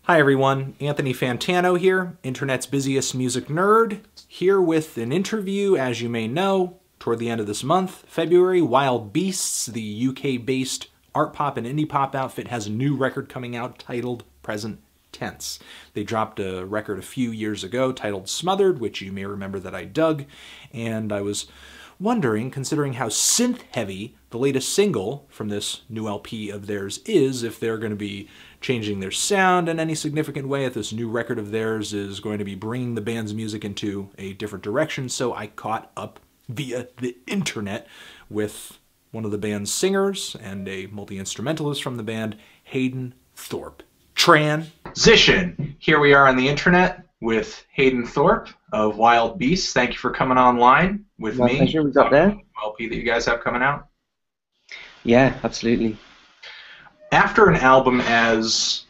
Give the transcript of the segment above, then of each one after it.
Hi everyone, Anthony Fantano here, internet's busiest music nerd, here with an interview, as you may know, toward the end of this month, February. Wild Beasts, the UK-based art pop and indie pop outfit, has a new record coming out titled Present Tense. They dropped a record a few years ago titled Smothered, which you may remember that I dug, and I was wondering, considering how synth-heavy the latest single from this new LP of theirs is, if they're going to be changing their sound in any significant way, if this new record of theirs is going to be bringing the band's music into a different direction. So I caught up via the internet with one of the band's singers and a multi-instrumentalist from the band, Hayden Thorpe. Transition! Here we are on the internet with Hayden Thorpe of Wild Beasts. Thank you for coming online with me. Pleasure. We got there. LP that you guys have coming out. Yeah, absolutely. After an album as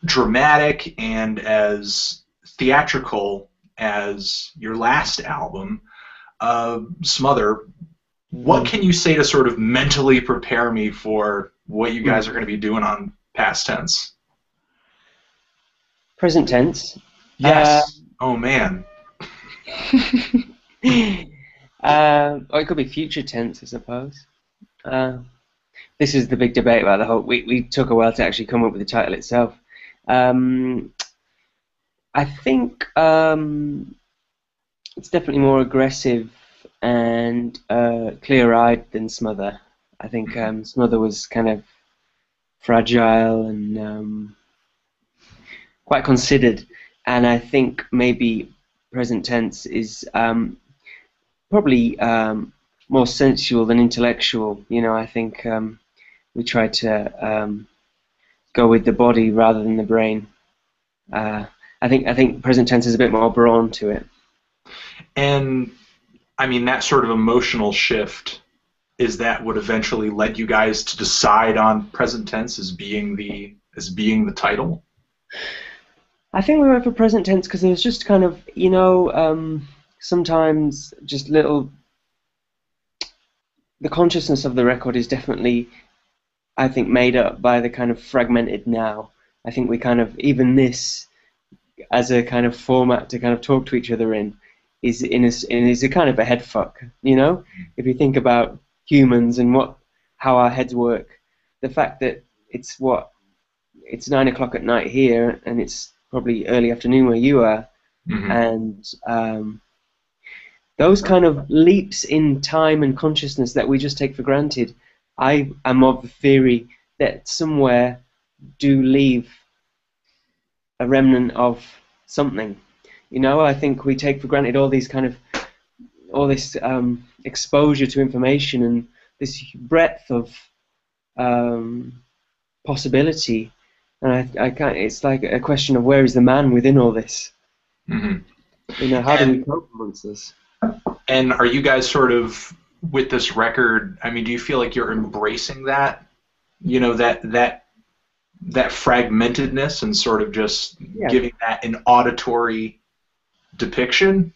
dramatic and as theatrical as your last album, Smother, what can you say to sort of mentally prepare me for what you guys are going to be doing on Past Tense? Present tense. Yes. Oh, man. Or it could be future tense, I suppose. This is the big debate about the whole. We took a while to actually come up with the title itself. I think it's definitely more aggressive and clear-eyed than Smother. I think Smother was kind of fragile and quite considered, and I think maybe Present Tense is probably more sensual than intellectual. You know, I think we try to go with the body rather than the brain. I think Present Tense is a bit more brawn to it. And I mean, that sort of emotional shift, is that what eventually led you guys to decide on Present Tense as being the title? I think we went for Present Tense because it was just kind of, you know, sometimes just little. The consciousness of the record is definitely, I think, made up by the kind of fragmented now. I think we kind of, even this as a kind of format to kind of talk to each other in is a kind of a head fuck, you know? If you think about humans and how our heads work, the fact that it's 9 o'clock at night here and it's probably early afternoon where you are, and those kind of leaps in time and consciousness that we just take for granted, I am of the theory that somewhere do leave a remnant of something. You know, I think we take for granted all this exposure to information and this breadth of possibility, and I can't. It's like a question of where is the man within all this? You know, how do we cope amongst this? And are you guys sort of, with this record, I mean, do you feel like you're embracing that, you know, that fragmentedness and sort of just giving that an auditory depiction?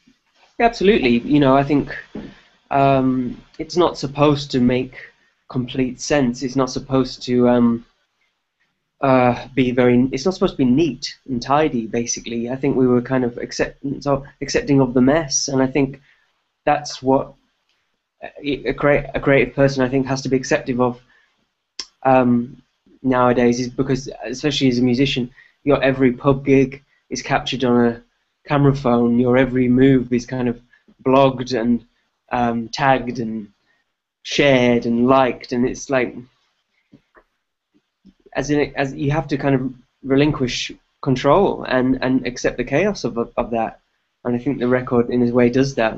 Absolutely. You know, I think it's not supposed to make complete sense. It's not supposed to it's not supposed to be neat and tidy, basically. I think we were kind of accepting of the mess, and I think that's what a creative person, I think, has to be accepting of nowadays, is because, especially as a musician, your every pub gig is captured on a camera phone, your every move is kind of blogged and tagged and shared and liked, and it's like, as you have to kind of relinquish control and accept the chaos of that, and I think the record in a way does that.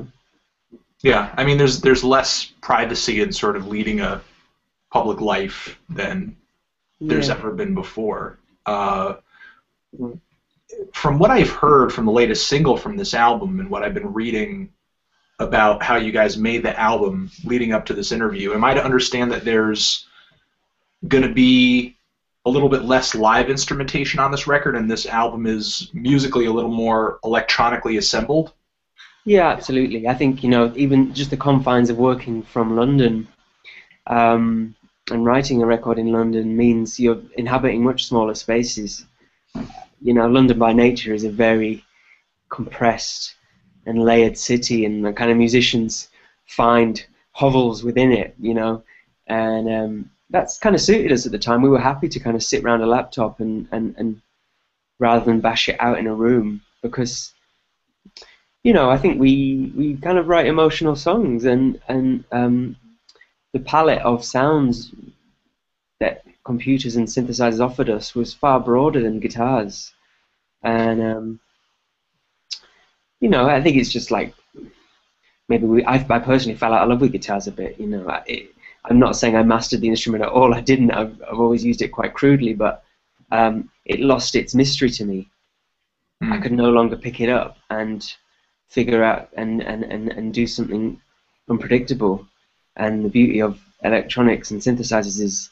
Yeah, I mean, there's less privacy in sort of leading a public life than there's ever been before. From what I've heard from the latest single from this album and what I've been reading about how you guys made the album leading up to this interview, am I to understand that there's going to be a little bit less live instrumentation on this record, and this album is musically a little more electronically assembled? Yeah, absolutely. I think, you know, even just the confines of working from London and writing a record in London means you're inhabiting much smaller spaces. you know, London by nature is a very compressed and layered city, and the kind of musicians find hovels within it, you know, and that's kind of suited us at the time. We were happy to kind of sit around a laptop and rather than bash it out in a room, because, you know, I think we kind of write emotional songs, and the palette of sounds that computers and synthesizers offered us was far broader than guitars, and you know, I think it's just like maybe I personally fell out of love with guitars a bit. You know, I'm not saying I mastered the instrument at all. I didn't. I've always used it quite crudely, but it lost its mystery to me. I could no longer pick it up and figure out and do something unpredictable. And the beauty of electronics and synthesizers is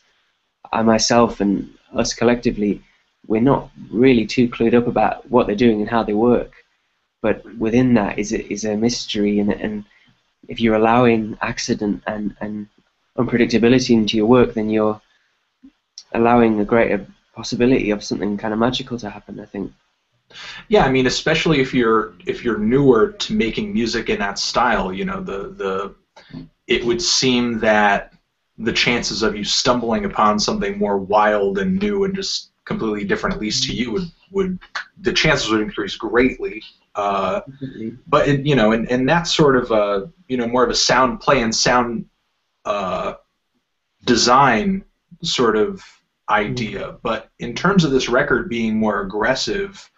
I myself and us collectively, we're not really too clued up about what they're doing and how they work. But within that is a mystery, and if you're allowing accident and unpredictability into your work, then you're allowing a greater possibility of something kind of magical to happen, I think. Yeah, I mean, especially if you're newer to making music in that style, you know, it would seem that the chances of you stumbling upon something more wild and new and just completely different, at least to you, would the chances would increase greatly. But you know, and that's sort of a, you know, more of a sound play and sound design sort of idea. But in terms of this record being more aggressive,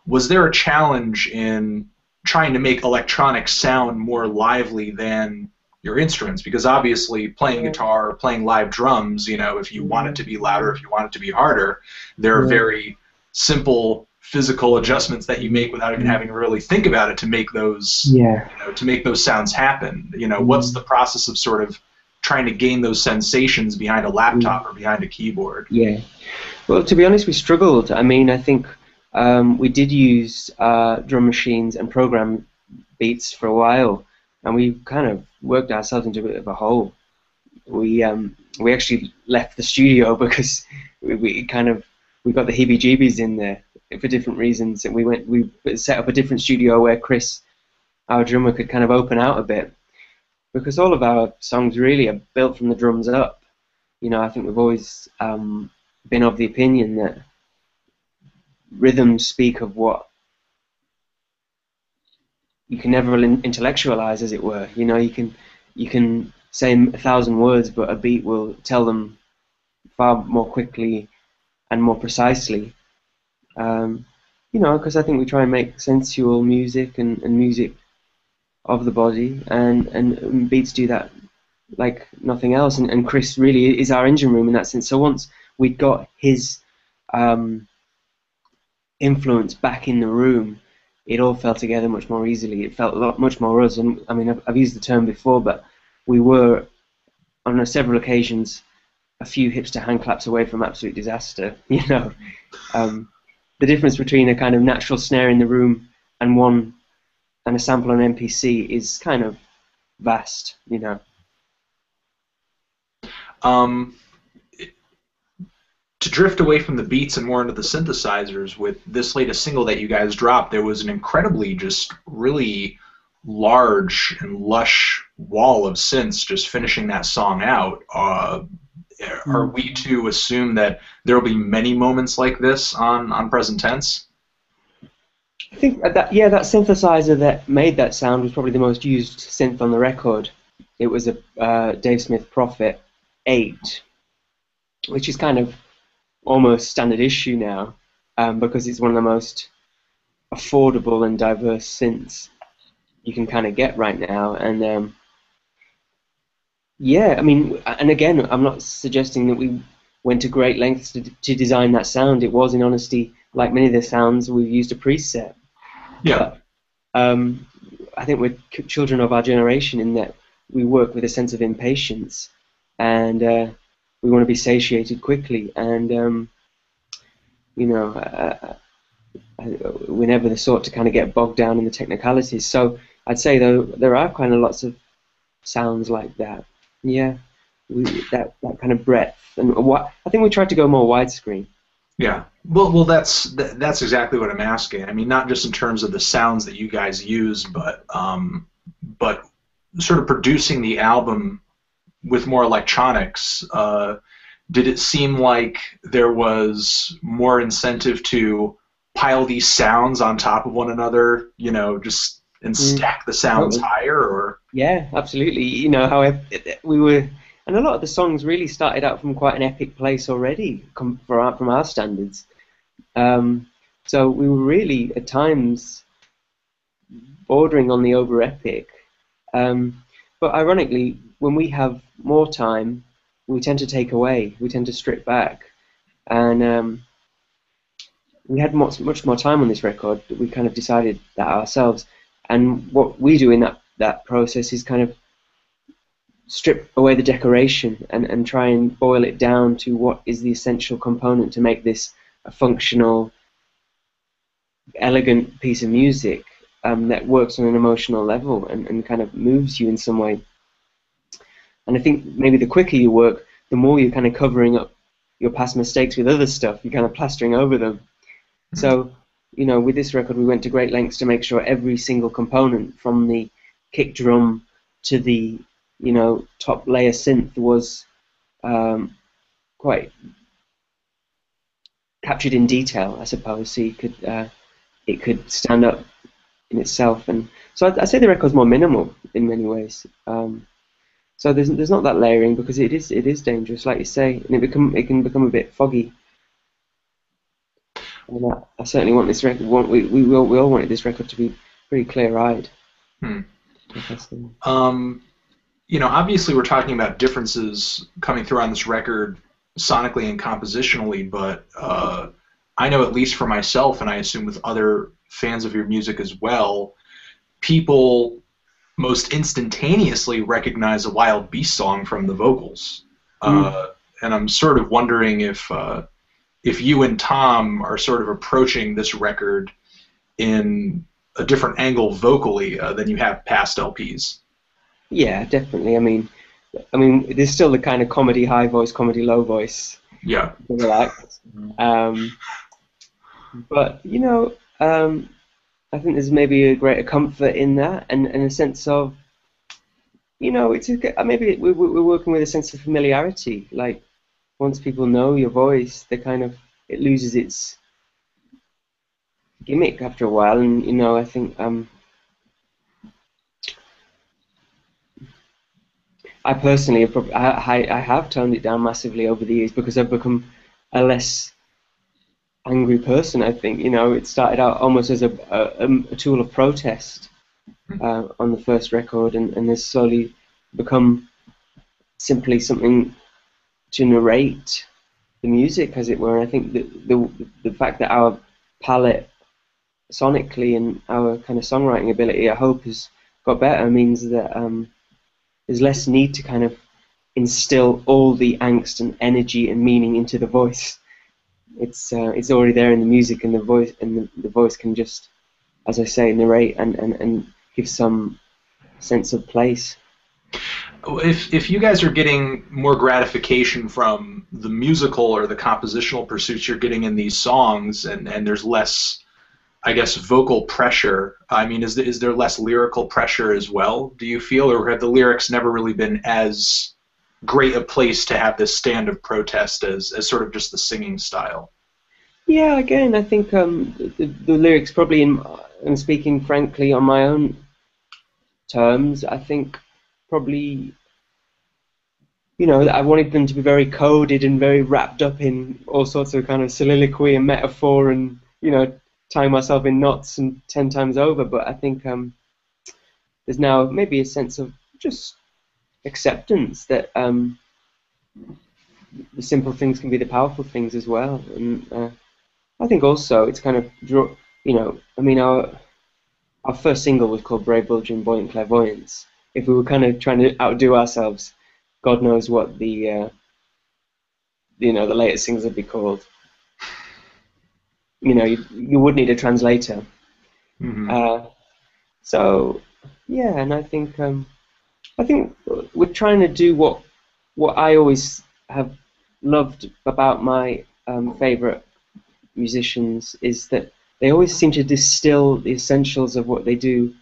was there a challenge in trying to make electronics sound more lively than your instruments? Because obviously playing guitar, playing live drums, you know, if you want it to be louder, if you want it to be harder, there are very simple physical adjustments that you make without even having to really think about it to make those, you know, to make those sounds happen. You know, what's the process of sort of trying to gain those sensations behind a laptop or behind a keyboard? Yeah. Well, to be honest, we struggled. I mean, I think we did use drum machines and program beats for a while, and we kind of worked ourselves into a bit of a hole. We actually left the studio because we got the heebie-jeebies in there for different reasons, and we set up a different studio where Chris, our drummer, could kind of open out a bit, because all of our songs really are built from the drums up. You know, I think we've always been of the opinion that rhythms speak of what you can never intellectualize, as it were. You know, you can say 1,000 words, but a beat will tell them far more quickly and more precisely. You know, because I think we try and make sensual music and music of the body, and beats do that like nothing else. And Chris really is our engine room in that sense. So once we got his influence back in the room, it all fell together much more easily. It felt much more us. And I mean, I've used the term before, but we were on several occasions a few hipster hand claps away from absolute disaster. You know, the difference between a kind of natural snare in the room and a sample on MPC is kind of vast. You know. To drift away from the beats and more into the synthesizers, with this latest single that you guys dropped, there was an incredibly just really large and lush wall of synths just finishing that song out. Are we to assume that there will be many moments like this on Present Tense? I think that synthesizer that made that sound was probably the most used synth on the record. It was a Dave Smith Prophet 8, which is kind of almost standard issue now, because it's one of the most affordable and diverse synths you can kind of get right now. And yeah, I mean, and again, I'm not suggesting that we went to great lengths to design that sound. It was, in honesty, like many of the sounds, we've used a preset. Yeah. But, I think we're children of our generation in that we work with a sense of impatience, and we want to be satiated quickly, and you know, we're never the sort to kind of get bogged down in the technicalities. So I'd say, though, there are kind of lots of sounds like that. Yeah, that kind of breadth, and what I think we tried to go more widescreen. Yeah. Well, that's exactly what I'm asking. I mean, not just in terms of the sounds that you guys use, but sort of producing the album with more electronics. Did it seem like there was more incentive to pile these sounds on top of one another, just and Mm, stack the sounds totally. higher, or Yeah, absolutely. You know, how we were, and a lot of the songs really started out from quite an epic place already, from our standards. Um, so we were really at times bordering on the over epic. Um, but ironically, when we have more time, we tend to take away, we tend to strip back, and we had much more time on this record. We kind of decided that ourselves, and what we do in that process is kind of strip away the decoration and try and boil it down to what is the essential component to make this a functional, elegant piece of music, that works on an emotional level and kind of moves you in some way. And I think maybe the quicker you work, the more you're kind of covering up your past mistakes with other stuff. You're kind of plastering over them. So, with this record, we went to great lengths to make sure every single component, from the kick drum to the, top layer synth, was um, quite captured in detail, I suppose. So it could stand up in itself. And so I'd say the record's more minimal in many ways. So there's not that layering, because it is dangerous, like you say, and it can become a bit foggy. And I certainly want this record. We all wanted this record to be pretty clear-eyed. hmm. Like I said. um, obviously we're talking about differences coming through on this record sonically and compositionally, but I know, at least for myself, and I assume with other fans of your music as well, people most instantaneously recognize a Wild Beast song from the vocals. Mm. And I'm sort of wondering if you and Tom are sort of approaching this record in a different angle vocally than you have past LPs. Yeah, definitely. There's still the kind of comedy high voice, comedy low voice Yeah. double act. Um, but I think there's maybe a greater comfort in that, and a sense of, maybe we're working with a sense of familiarity. Like, once people know your voice, it loses its gimmick after a while, and I think I personally I have toned it down massively over the years, because I've become a less angry person. I think it started out almost as a tool of protest on the first record, and has slowly become simply something to narrate the music, as it were. And I think that the fact that our palette sonically and our kind of songwriting ability, I hope, has got better, means that there's less need to kind of instill all the angst and energy and meaning into the voice. It's already there in the music, and the voice can just, as I say, narrate and give some sense of place. If you guys are getting more gratification from the musical or the compositional pursuits you're getting in these songs, and there's less, I guess, vocal pressure. I mean, is there less lyrical pressure as well, do you feel, or have the lyrics never really been as great a place to have this stand of protest as sort of just the singing style? Yeah, again, I think the lyrics probably, and speaking frankly on my own terms, I think probably, I wanted them to be very coded and very wrapped up in all sorts of kind of soliloquy and metaphor, and tying myself in knots and 10 times over. But I think there's now maybe a sense of just acceptance that the simple things can be the powerful things as well. And I think also it's kind of our first single was called Brave, Bulging, Buoyant Clairvoyance. If we were kind of trying to outdo ourselves, God knows what the latest singles would be called. You would need a translator. Hmm. Uh, so yeah, and I think we're trying to do what I always have loved about my favorite musicians is that they always seem to distill the essentials of what they do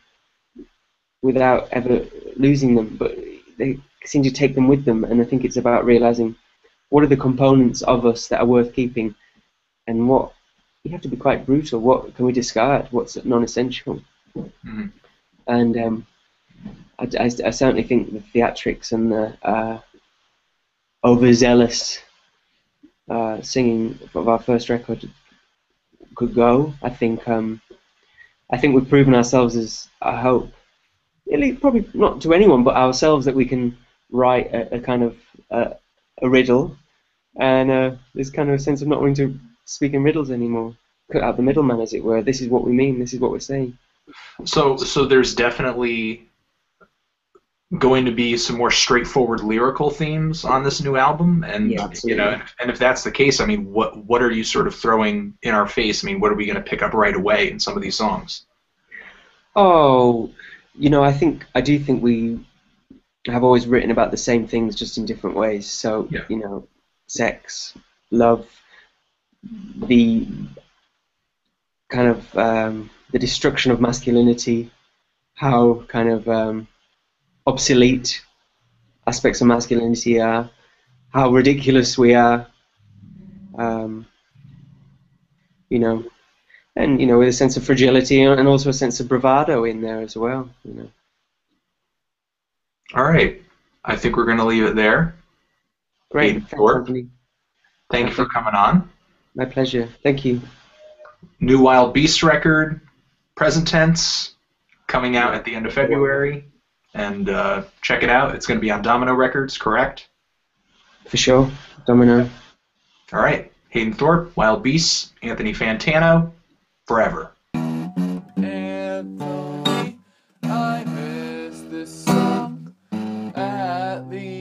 without ever losing them, but they seem to take them with them. And I think it's about realizing what are the components of us that are worth keeping, and what you have to be quite brutal. What can we discard? What's non-essential? Mm-hmm. And I certainly think the theatrics and the overzealous singing of our first record could go. I think we've proven ourselves, as I hope, really probably not to anyone but ourselves, that we can write a kind of a riddle, and there's kind of a sense of not wanting to speak in riddles anymore. Cut out the middleman, as it were. This is what we mean. This is what we're saying. So there's definitely going to be some more straightforward lyrical themes on this new album, and Yeah, absolutely. and if that's the case, I mean, what are you sort of throwing in our face? I mean, what are we going to pick up right away in some of these songs? Oh, I do think we have always written about the same things, just in different ways. So, Yeah. Sex, love, the kind of the destruction of masculinity, how kind of obsolete aspects of masculinity are, how ridiculous we are, um, and with a sense of fragility and also a sense of bravado in there as well. All right, I think we're going to leave it there. Great, Hayden thanks, Thorpe, Anthony. thank you for coming on. My pleasure. Thank you. New Wild Beast record, present tense, coming out at the end of February, and check it out. It's going to be on Domino Records, correct? For sure, Domino. All right, Hayden Thorpe, Wild Beasts, Anthony Fantano, forever. Anthony, I miss this song at the